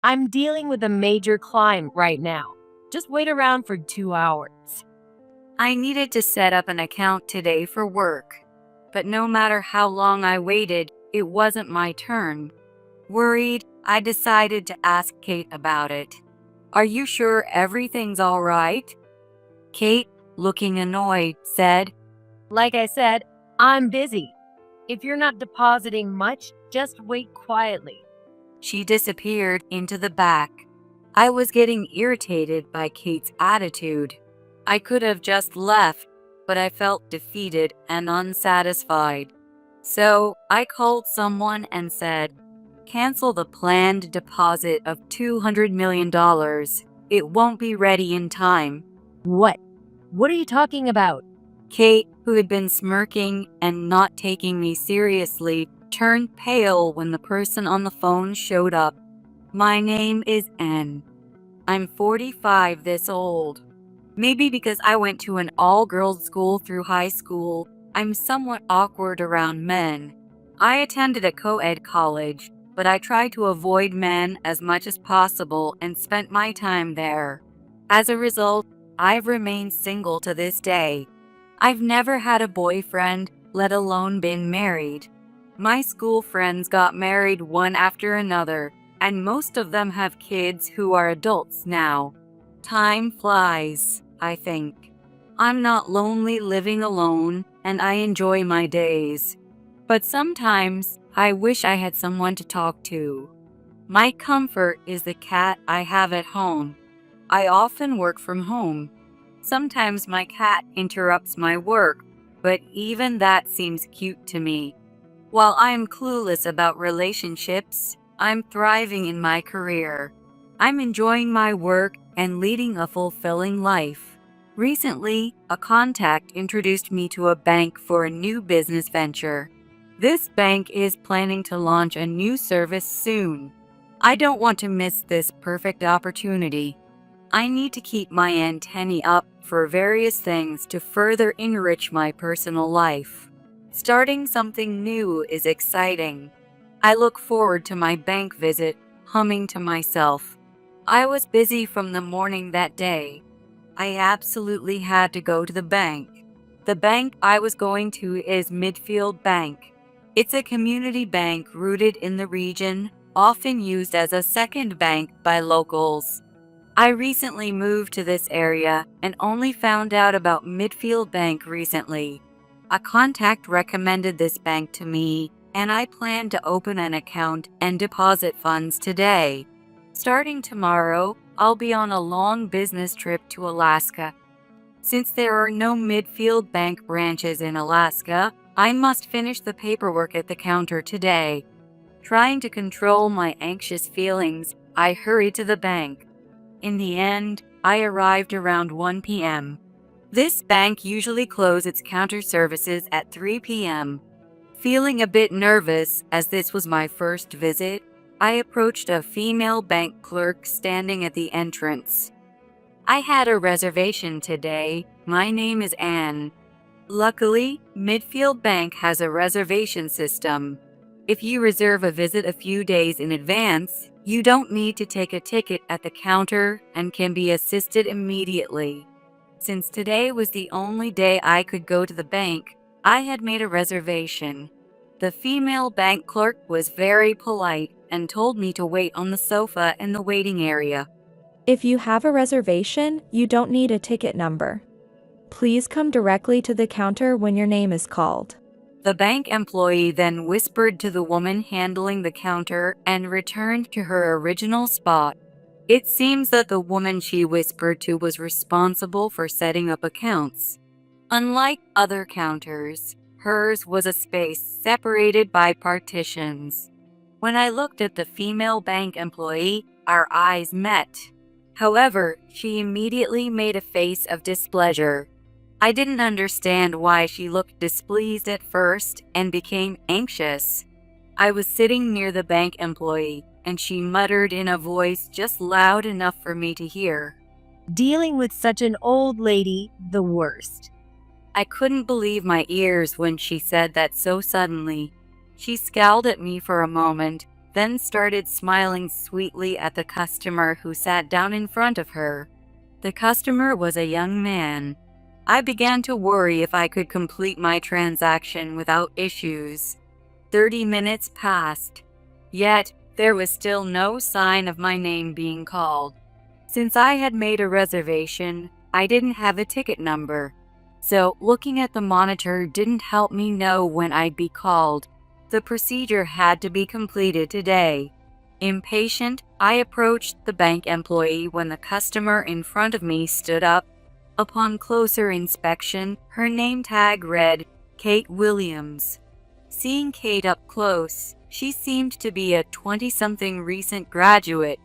I'm dealing with a major client right now. Just wait around for 2 hours. I needed to set up an account today for work, but no matter how long I waited, it wasn't my turn. Worried, I decided to ask Kate about it. "Are you sure everything's all right?" Kate, looking annoyed, said, Like I said, I'm busy. If you're not depositing much, just wait quietly. She disappeared into the back. I was getting irritated by Kate's attitude. I could have just left, but I felt defeated and unsatisfied. So I called someone and said, "Cancel the planned deposit of $200 million. It won't be ready in time." What? What are you talking about? Kate, who had been smirking and not taking me seriously, turned pale when the person on the phone showed up. "My name is N. I'm 45 this old. Maybe because I went to an all-girls school through high school, I'm somewhat awkward around men. I attended a co-ed college, but I tried to avoid men as much as possible and spent my time there. As a result, I've remained single to this day. I've never had a boyfriend, let alone been married. My school friends got married one after another, and most of them have kids who are adults now. Time flies, I think. I'm not lonely living alone, and I enjoy my days. But sometimes, I wish I had someone to talk to. My comfort is the cat I have at home. I often work from home. Sometimes my cat interrupts my work, but even that seems cute to me. While I'm clueless about relationships, I'm thriving in my career. I'm enjoying my work and leading a fulfilling life. Recently, a contact introduced me to a bank for a new business venture. This bank is planning to launch a new service soon. I don't want to miss this perfect opportunity. I need to keep my antennae up for various things to further enrich my personal life. Starting something new is exciting. I look forward to my bank visit, humming to myself. I was busy from the morning that day. I absolutely had to go to the bank. The bank I was going to is Midfield Bank. It's a community bank rooted in the region, often used as a second bank by locals. I recently moved to this area and only found out about Midfield Bank recently. A contact recommended this bank to me, and I plan to open an account and deposit funds today. Starting tomorrow, I'll be on a long business trip to Alaska. Since there are no Midfield Bank branches in Alaska, I must finish the paperwork at the counter today. Trying to control my anxious feelings, I hurried to the bank. In the end, I arrived around 1 p.m. This bank usually closes its counter services at 3 p.m. Feeling a bit nervous, as this was my first visit, I approached a female bank clerk standing at the entrance. "I had a reservation today. My name is Anne." Luckily, Midfield Bank has a reservation system. If you reserve a visit a few days in advance, you don't need to take a ticket at the counter and can be assisted immediately. Since today was the only day I could go to the bank, I had made a reservation. The female bank clerk was very polite and told me to wait on the sofa in the waiting area. If you have a reservation, you don't need a ticket number. Please come directly to the counter when your name is called. The bank employee then whispered to the woman handling the counter and returned to her original spot. It seems that the woman she whispered to was responsible for setting up accounts. Unlike other counters, hers was a space separated by partitions. When I looked at the female bank employee, our eyes met. However, she immediately made a face of displeasure. I didn't understand why she looked displeased at first and became anxious. I was sitting near the bank employee, and she muttered in a voice just loud enough for me to hear, Dealing with such an old lady, the worst. I couldn't believe my ears when she said that so suddenly. She scowled at me for a moment, then started smiling sweetly at the customer who sat down in front of her. The customer was a young man. I began to worry if I could complete my transaction without issues. 30 minutes passed, yet there was still no sign of my name being called. Since I had made a reservation, I didn't have a ticket number, so looking at the monitor didn't help me know when I'd be called. The procedure had to be completed today. Impatient, I approached the bank employee when the customer in front of me stood up. Upon closer inspection, her name tag read Kate Williams. Seeing Kate up close, she seemed to be a 20-something recent graduate.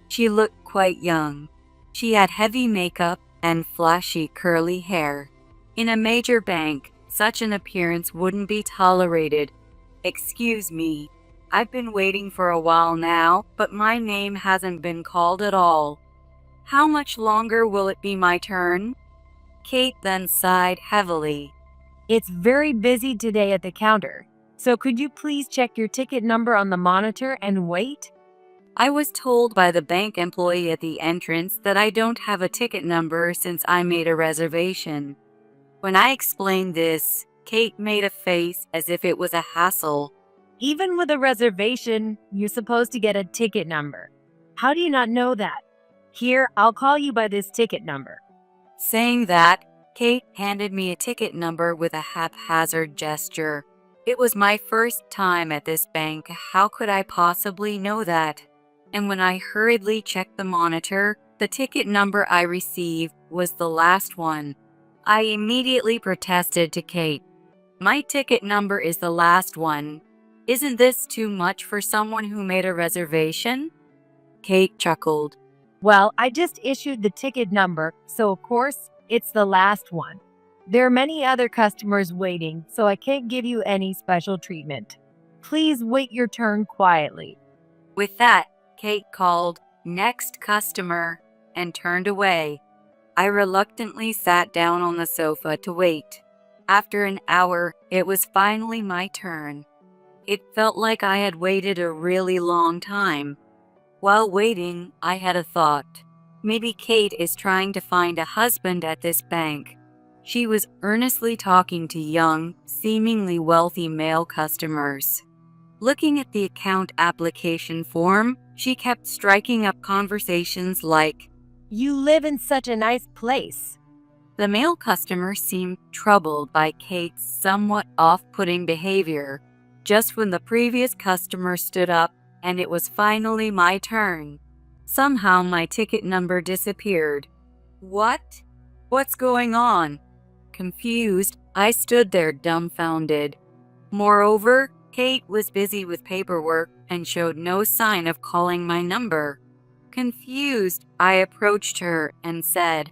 She looked quite young. She had heavy makeup and flashy curly hair. In a major bank, such an appearance wouldn't be tolerated. "Excuse me, I've been waiting for a while now, but my name hasn't been called at all. How much longer will it be my turn?" Kate then sighed heavily. It's very busy today at the counter, so could you please check your ticket number on the monitor and wait? I was told by the bank employee at the entrance that I don't have a ticket number since I made a reservation. When I explained this, Kate made a face as if it was a hassle. Even with a reservation, you're supposed to get a ticket number. How do you not know that? Here, I'll call you by this ticket number. Saying that, Kate handed me a ticket number with a haphazard gesture. It was my first time at this bank. How could I possibly know that? And when I hurriedly checked the monitor, the ticket number I received was the last one. I immediately protested to Kate. "My ticket number is the last one. Isn't this too much for someone who made a reservation?" Kate chuckled. Well, I just issued the ticket number, so of course, it's the last one. There are many other customers waiting, so I can't give you any special treatment. Please wait your turn quietly. With that, Kate called, "Next customer," and turned away. I reluctantly sat down on the sofa to wait. After an hour, it was finally my turn. It felt like I had waited a really long time. While waiting, I had a thought. Maybe Kate is trying to find a husband at this bank. She was earnestly talking to young, seemingly wealthy male customers. Looking at the account application form, she kept striking up conversations like, You live in such a nice place. The male customer seemed troubled by Kate's somewhat off-putting behavior. Just when the previous customer stood up and it was finally my turn, somehow my ticket number disappeared. What? What's going on? Confused, I stood there dumbfounded. Moreover, Kate was busy with paperwork and showed no sign of calling my number. Confused, I approached her and said,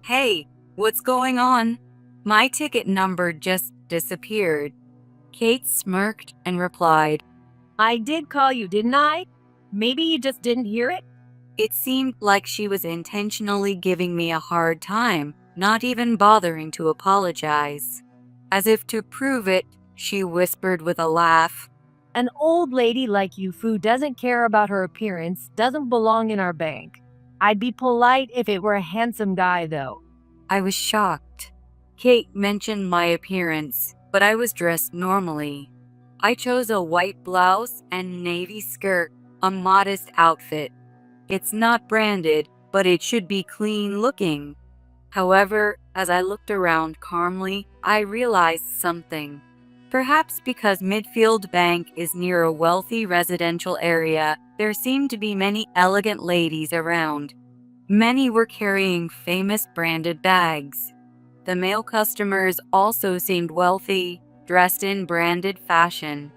"Hey, what's going on? My ticket number just disappeared." Kate smirked and replied, I did call you, didn't I? Maybe you just didn't hear it? It seemed like she was intentionally giving me a hard time, not even bothering to apologize. As if to prove it, she whispered with a laugh, An old lady like you who doesn't care about her appearance doesn't belong in our bank. I'd be polite if it were a handsome guy, though. I was shocked. Kate mentioned my appearance, but I was dressed normally. I chose a white blouse and navy skirt, a modest outfit. It's not branded, but it should be clean looking. However, as I looked around calmly, I realized something. Perhaps because Midfield Bank is near a wealthy residential area, there seemed to be many elegant ladies around. Many were carrying famous branded bags. The male customers also seemed wealthy, dressed in branded fashion.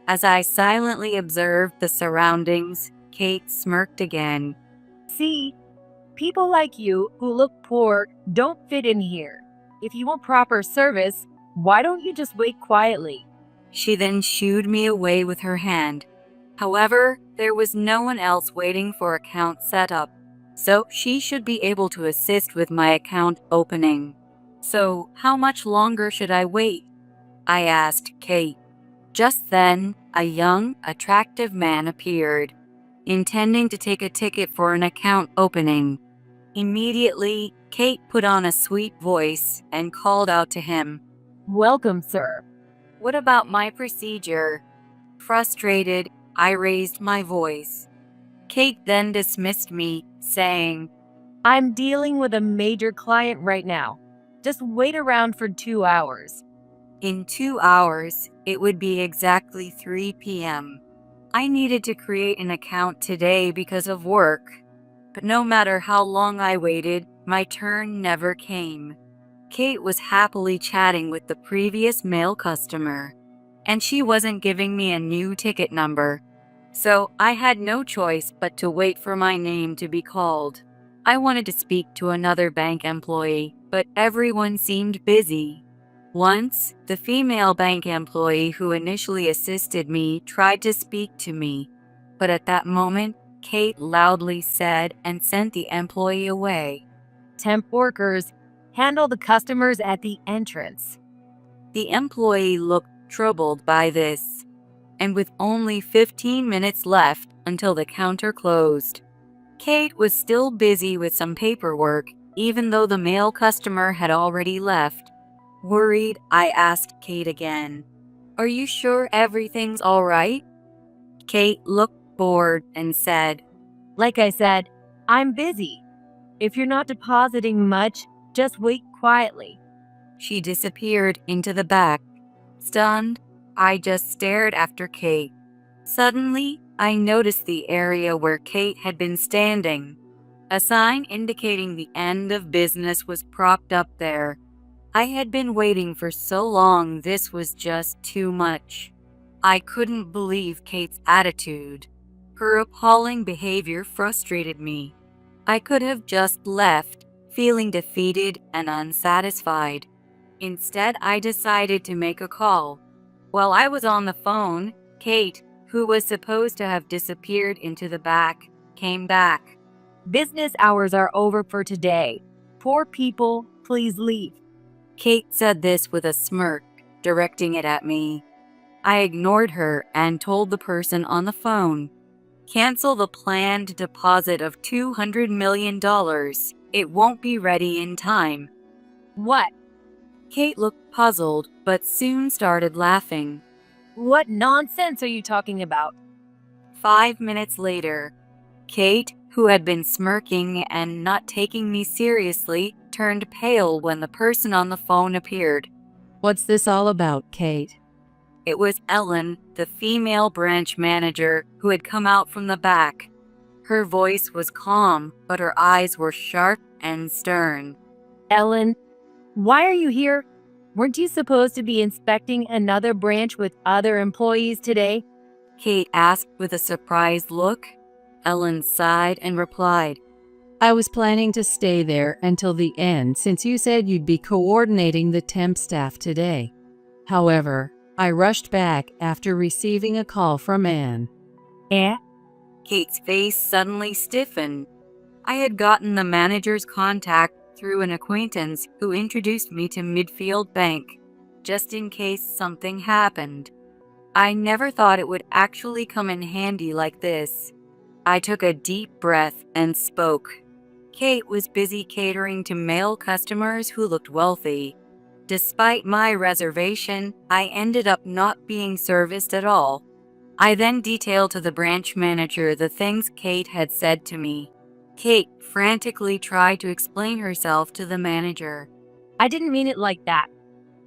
As I silently observed the surroundings, Kate smirked again. See, people like you who look poor don't fit in here. If you want proper service, why don't you just wait quietly? She then shooed me away with her hand. However, there was no one else waiting for account setup, so she should be able to assist with my account opening. So, how much longer should I wait? I asked Kate. Just then, a young, attractive man appeared, intending to take a ticket for an account opening. Immediately, Kate put on a sweet voice and called out to him, Welcome, sir. "What about my procedure?" Frustrated, I raised my voice. Kate then dismissed me, saying, I'm dealing with a major client right now. Just wait around for 2 hours. In 2 hours, it would be exactly 3 p.m. I needed to create an account today because of work, but no matter how long I waited, my turn never came. Kate was happily chatting with the previous male customer, and she wasn't giving me a new ticket number. So I had no choice but to wait for my name to be called. I wanted to speak to another bank employee, but everyone seemed busy. Once, the female bank employee who initially assisted me tried to speak to me, but at that moment, Kate loudly said and sent the employee away. Temp workers handle the customers at the entrance. The employee looked troubled by this, and with only 15 minutes left until the counter closed, Kate was still busy with some paperwork, even though the male customer had already left. Worried, I asked Kate again, "Are you sure everything's all right?" Kate looked bored and said, Like I said, I'm busy. If you're not depositing much, just wait quietly. She disappeared into the back. Stunned, I just stared after Kate. Suddenly, I noticed the area where Kate had been standing. A sign indicating the end of business was propped up there. I had been waiting for so long, this was just too much. I couldn't believe Kate's attitude. Her appalling behavior frustrated me. I could have just left, feeling defeated and unsatisfied. Instead, I decided to make a call. While I was on the phone, Kate, who was supposed to have disappeared into the back, came back. Business hours are over for today. Poor people, please leave. Kate said this with a smirk, directing it at me. I ignored her and told the person on the phone, "Cancel the planned deposit of $200 million. It won't be ready in time." What? Kate looked puzzled, but soon started laughing. What nonsense are you talking about? 5 minutes later, Kate, who had been smirking and not taking me seriously, turned pale when the person on the phone appeared. What's this all about, Kate? It was Ellen, the female branch manager, who had come out from the back. Her voice was calm, but her eyes were sharp and stern. Ellen, why are you here? Weren't you supposed to be inspecting another branch with other employees today? Kate asked with a surprised look. Ellen sighed and replied, I was planning to stay there until the end since you said you'd be coordinating the temp staff today. However, I rushed back after receiving a call from Anne. Eh? Kate's face suddenly stiffened. I had gotten the manager's contact through an acquaintance who introduced me to Midfield Bank, just in case something happened. I never thought it would actually come in handy like this. I took a deep breath and spoke. Kate was busy catering to male customers who looked wealthy. Despite my reservation, I ended up not being serviced at all. I then detailed to the branch manager the things Kate had said to me. Kate frantically tried to explain herself to the manager. I didn't mean it like that.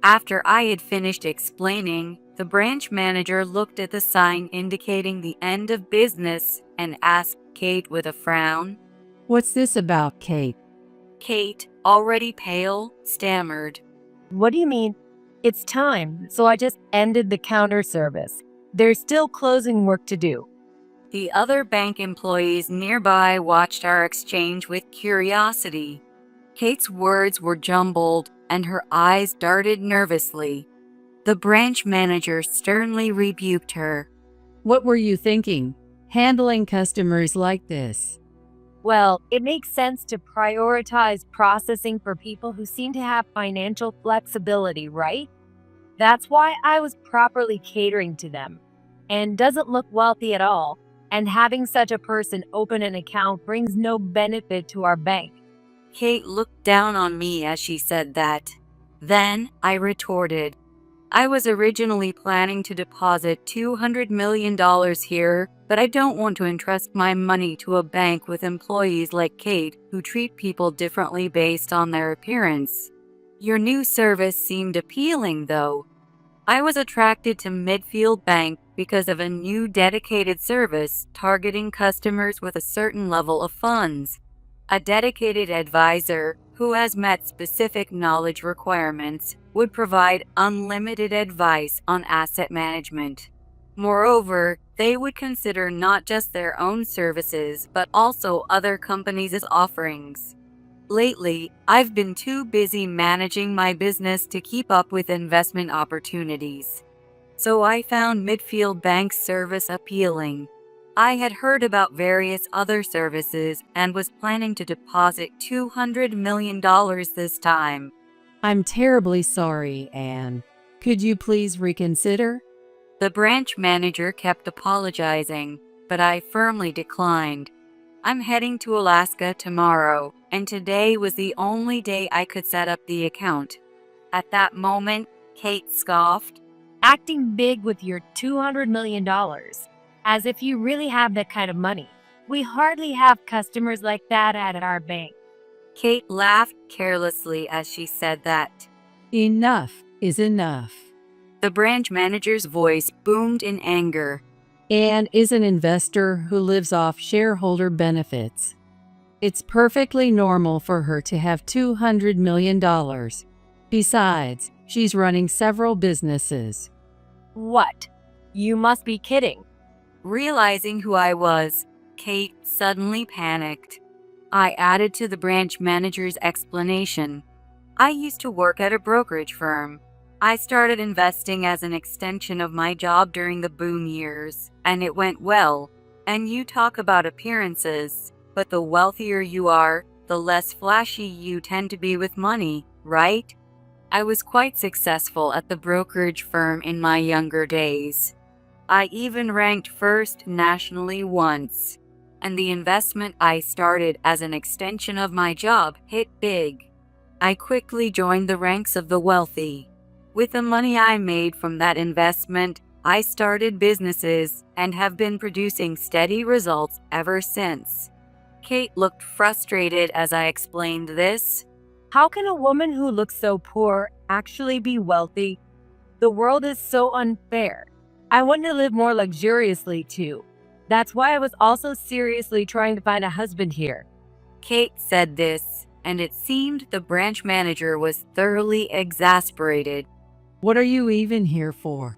After I had finished explaining, the branch manager looked at the sign indicating the end of business and asked Kate with a frown. What's this about, Kate? Kate, already pale, stammered. What do you mean? It's time, so I just ended the counter service. There's still closing work to do. The other bank employees nearby watched our exchange with curiosity. Kate's words were jumbled and her eyes darted nervously. The branch manager sternly rebuked her. What were you thinking, handling customers like this? Well, it makes sense to prioritize processing for people who seem to have financial flexibility, right? That's why I was properly catering to them. and doesn't look wealthy at all. And having such a person open an account brings no benefit to our bank. Kate looked down on me as she said that. Then I retorted, I was originally planning to deposit $200 million here, but I don't want to entrust my money to a bank with employees like Kate who treat people differently based on their appearance. Your new service seemed appealing, though. I was attracted to Midfield Bank because of a new dedicated service targeting customers with a certain level of funds. A dedicated advisor who has met specific knowledge requirements would provide unlimited advice on asset management. Moreover, they would consider not just their own services, but also other companies' offerings. Lately, I've been too busy managing my business to keep up with investment opportunities. So I found Midfield Bank's service appealing. I had heard about various other services and was planning to deposit $200 million this time. I'm terribly sorry, Anne. Could you please reconsider? The branch manager kept apologizing, but I firmly declined. I'm heading to Alaska tomorrow, and today was the only day I could set up the account. At that moment, Kate scoffed, Acting big with your $200 million, as if you really have that kind of money. We hardly have customers like that at our bank. Kate laughed carelessly as she said that. Enough is enough. The branch manager's voice boomed in anger. Anne is an investor who lives off shareholder benefits. It's perfectly normal for her to have $200 million. Besides, she's running several businesses. What? You must be kidding. Realizing who I was, Kate suddenly panicked. I added to the branch manager's explanation. I used to work at a brokerage firm. I started investing as an extension of my job during the boom years, and it went well. And you talk about appearances, but the wealthier you are, the less flashy you tend to be with money, right? I was quite successful at the brokerage firm in my younger days. I even ranked first nationally once. And the investment I started as an extension of my job hit big. I quickly joined the ranks of the wealthy. With the money I made from that investment, I started businesses and have been producing steady results ever since. Kate looked frustrated as I explained this. How can a woman who looks so poor actually be wealthy? The world is so unfair. I want to live more luxuriously too. That's why I was also seriously trying to find a husband here. Kate said this, and it seemed the branch manager was thoroughly exasperated. What are you even here for?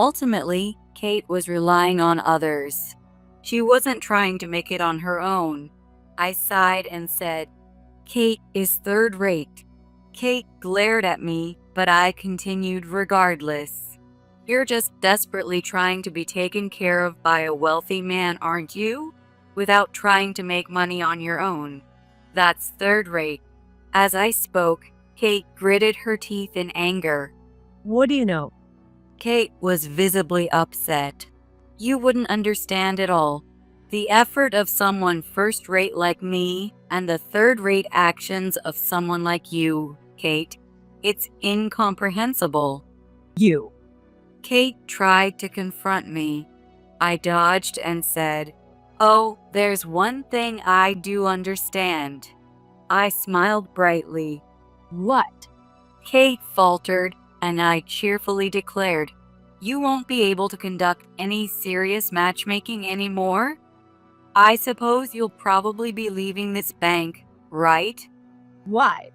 Ultimately, Kate was relying on others. She wasn't trying to make it on her own. I sighed and said, Kate is third rate. Kate glared at me, but I continued regardless. You're just desperately trying to be taken care of by a wealthy man, aren't you? Without trying to make money on your own. That's third rate. As I spoke, Kate gritted her teeth in anger. What do you know? Kate was visibly upset. You wouldn't understand at all. The effort of someone first-rate like me and the third-rate actions of someone like you, Kate. It's incomprehensible. You. Kate tried to confront me. I dodged and said, Oh, there's one thing I do understand. I smiled brightly. What? Kate faltered, and I cheerfully declared, You won't be able to conduct any serious matchmaking anymore? I suppose you'll probably be leaving this bank, right? Why?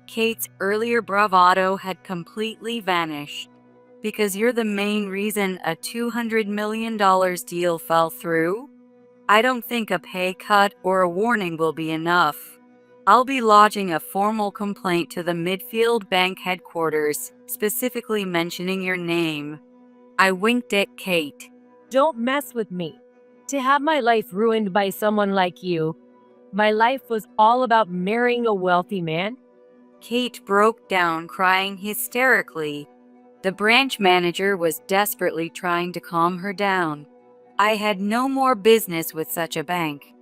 Kate's earlier bravado had completely vanished. Because you're the main reason a $200 million deal fell through? I don't think a pay cut or a warning will be enough. I'll be lodging a formal complaint to the Midfield Bank headquarters, specifically mentioning your name. I winked at Kate. Don't mess with me. To have my life ruined by someone like you. My life was all about marrying a wealthy man. Kate broke down, crying hysterically. The branch manager was desperately trying to calm her down. I had no more business with such a bank.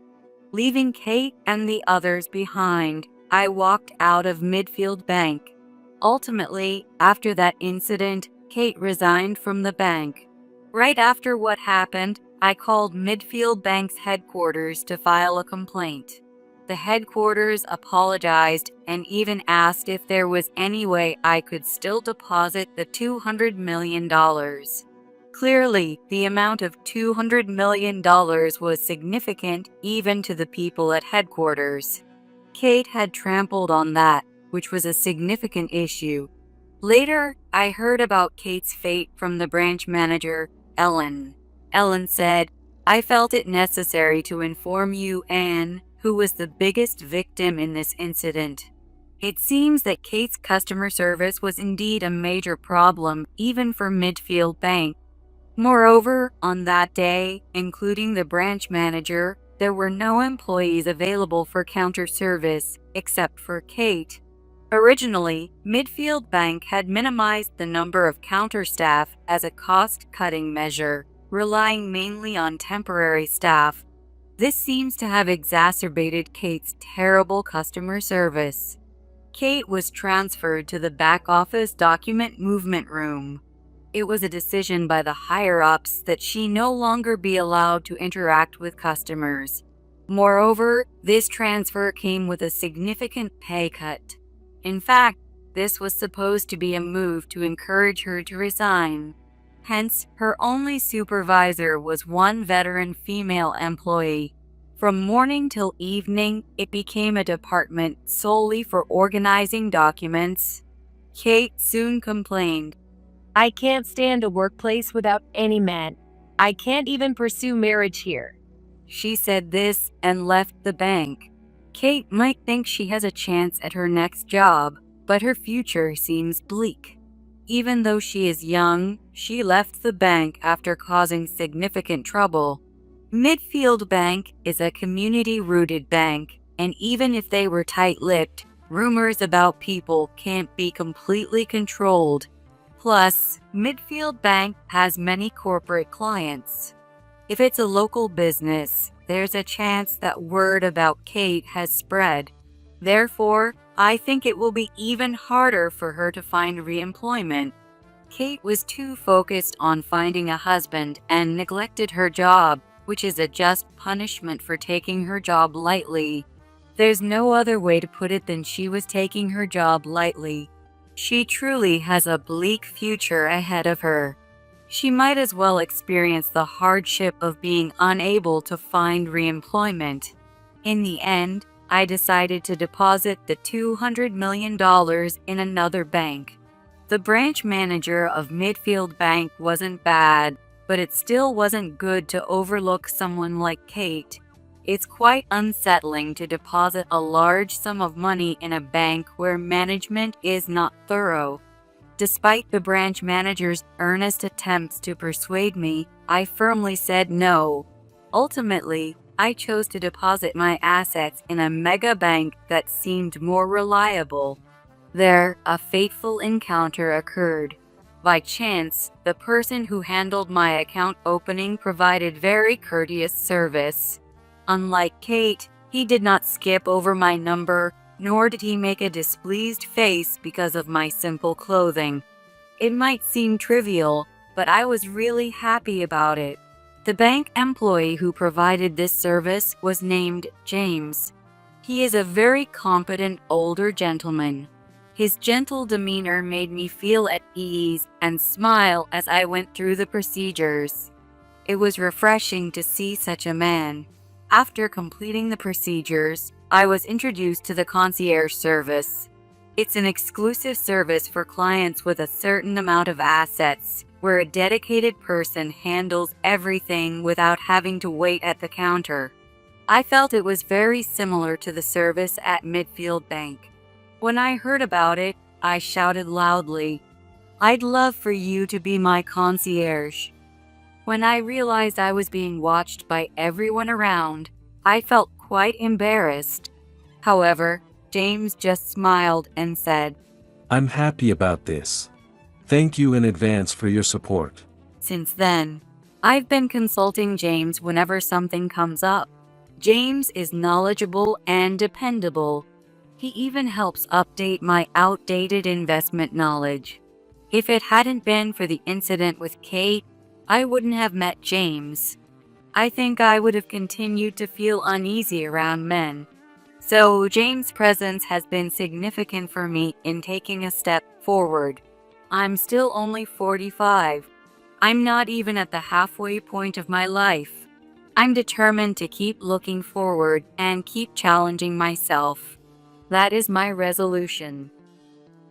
Leaving Kate and the others behind, I walked out of Midfield Bank. Ultimately, after that incident, Kate resigned from the bank. Right after what happened, I called Midfield Bank's headquarters to file a complaint. The headquarters apologized and even asked if there was any way I could still deposit the $200 million. Clearly, the amount of $200 million was significant even to the people at headquarters. Kate had trampled on that, which was a significant issue. Later, I heard about Kate's fate from the branch manager, Ellen. Ellen said, "I felt it necessary to inform you, Anne, who was the biggest victim in this incident. It seems that Kate's customer service was indeed a major problem, even for Midfield Bank. Moreover, on that day, including the branch manager, there were no employees available for counter service, except for Kate. Originally, Midfield Bank had minimized the number of counter staff as a cost-cutting measure, relying mainly on temporary staff. This seems to have exacerbated Kate's terrible customer service. Kate was transferred to the back-office document movement room. It was a decision by the higher-ups that she no longer be allowed to interact with customers. Moreover, this transfer came with a significant pay cut. In fact, this was supposed to be a move to encourage her to resign. Hence, her only supervisor was one veteran female employee. From morning till evening, it became a department solely for organizing documents. Kate soon complained, I can't stand a workplace without any men. I can't even pursue marriage here. She said this and left the bank. Kate might think she has a chance at her next job, but her future seems bleak. Even though she is young, she left the bank after causing significant trouble. Midfield Bank is a community-rooted bank, and even if they were tight-lipped, rumors about people can't be completely controlled. Plus, Midfield Bank has many corporate clients. If it's a local business, there's a chance that word about Kate has spread. Therefore, I think it will be even harder for her to find re-employment. Kate was too focused on finding a husband and neglected her job, which is a just punishment for taking her job lightly. There's no other way to put it than she was taking her job lightly. She truly has a bleak future ahead of her. She might as well experience the hardship of being unable to find re-employment. In the end, I decided to deposit the $200 million in another bank. The branch manager of Midfield Bank wasn't bad, but it still wasn't good to overlook someone like Kate. It's quite unsettling to deposit a large sum of money in a bank where management is not thorough. Despite the branch manager's earnest attempts to persuade me, I firmly said no. Ultimately, I chose to deposit my assets in a mega bank that seemed more reliable. There, a fateful encounter occurred. By chance, the person who handled my account opening provided very courteous service. Unlike Kate, he did not skip over my number, nor did he make a displeased face because of my simple clothing. It might seem trivial, but I was really happy about it. The bank employee who provided this service was named James. He is a very competent older gentleman. His gentle demeanor made me feel at ease and smile as I went through the procedures. It was refreshing to see such a man. After completing the procedures, I was introduced to the concierge service. It's an exclusive service for clients with a certain amount of assets, where a dedicated person handles everything without having to wait at the counter. I felt it was very similar to the service at Midfield Bank. When I heard about it, I shouted loudly, "I'd love for you to be my concierge." When I realized I was being watched by everyone around, I felt quite embarrassed. However, James just smiled and said, I'm happy about this. Thank you in advance for your support. Since then, I've been consulting James whenever something comes up. James is knowledgeable and dependable. He even helps update my outdated investment knowledge. If it hadn't been for the incident with Kate, I wouldn't have met James. I think I would have continued to feel uneasy around men. So James' presence has been significant for me in taking a step forward. I'm still only 45. I'm not even at the halfway point of my life. I'm determined to keep looking forward and keep challenging myself. That is my resolution.